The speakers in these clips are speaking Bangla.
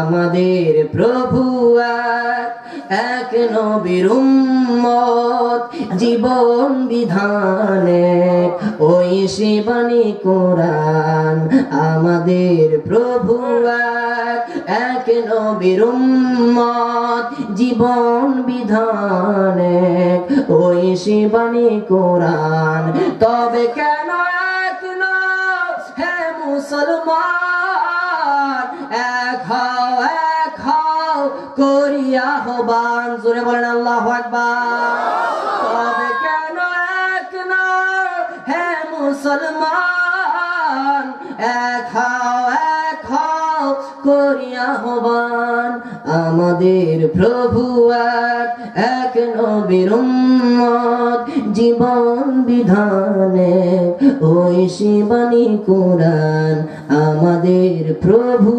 আমাদের প্রভু এক নবীর উম্মত, জীবন বিধানে ওই শিবানী কোরআন। আমাদের প্রভু এক নবীর উম্মত, জীবন বিধানে ওই শিবানী কোরআন। তবে কেন এক নও হে মুসলমান, এক হও করিয়া আহ্বান। জোরে বলেন আল্লাহু আকবার। তবে কেন এক নও হে মুসলমান, এক হও করিয়া আহ্বান। আমাদের প্রভু এক নবীর উম্মত, জীবন বিধানে ওই শিবানী কোরআন। আমাদের প্রভু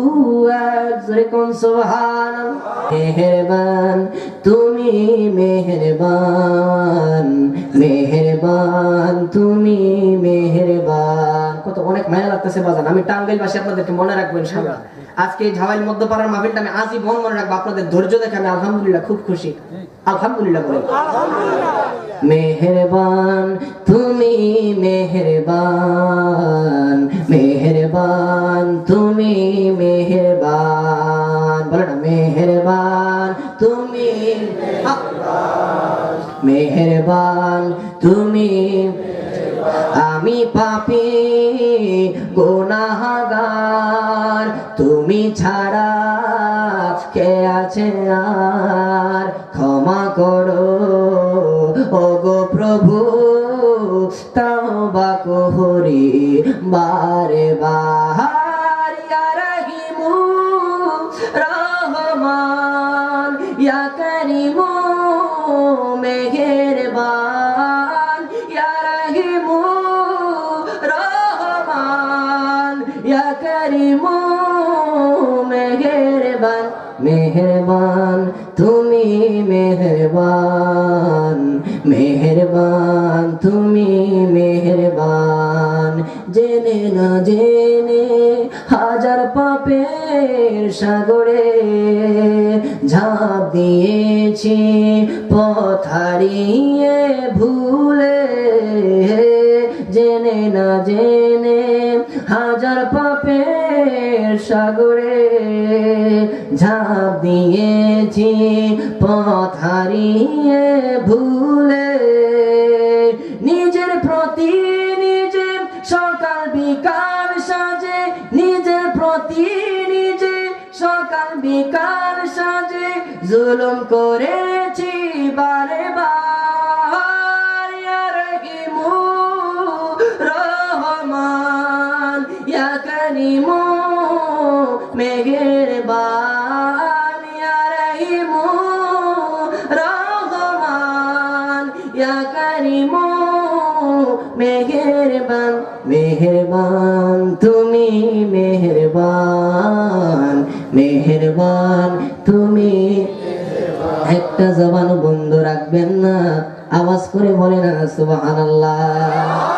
এক, জোরে কোন সুবহানাল্লাহ। মেহেরবান তুমি মেহেরবান, মেহেরবান তুমি মেহেরবান। কত অনেক মায়া লাগতেছে বাজান। আমি টাঙ্গাইল বাসী, আপনাদেরকে মনে রাখবো ইনশাআল্লাহ। আজকে এই ঝাওয়াইল মধ্যপাড়ার মাহফিলটা আমি আজীবন মনে রাখবো। আপনাদের ধৈর্য দেখে আমি আলহামদুলিল্লাহ খুব খুশি। আলহামদুলিল্লাহ বলেন। মেহেরবান তুমি মেহেরবান, মেহেরবান তুমি মেহেরবান। বলে না মেহেরবান তুমি, মেহেরবান তুমি। আমি পাপী গুনাহগার, তুমি ছাড়া কে আছে আর। ক্ষমা করো ওগো প্রভু, তওবা করি বারে বার। ইয়া রহিমু রহমান, ইয়া করিমু মেহেরবান। ইয়া রহিমু রহমান, ইয়া করিমু মেহেরবান। মেহেরবান তুমি মেহেরবান, মেহেরবান তুমি মেহেরবান। জেনে না জেনে হাজার পাপের সাগরে ঝাঁপ দিয়েছি, পথ হারিয়ে ভুলে। জেনে না জেনে হাজার পাপের সাগরে ঝাঁপ দিয়েছি, পথ হারিয়ে ভুলে। নিজের প্রতি নিজে সকাল বিকাল সাজে, নিজের প্রতি নিজে সকাল বিকাল সাজে জুলুম করেছি বারে বার। ইয়া রহিমু রহমান, ইয়া করিমু মেহেরবান। ইয়া রহিমু রহমান, ইয়া করিমু মেহেরবান। মেহেরবান তুমি মেহেরবান, মেহেরবান তুমি। একটা জবান বন্ধ রাখবেন না, আওয়াজ করে বলে না সুবহানাল্লাহ।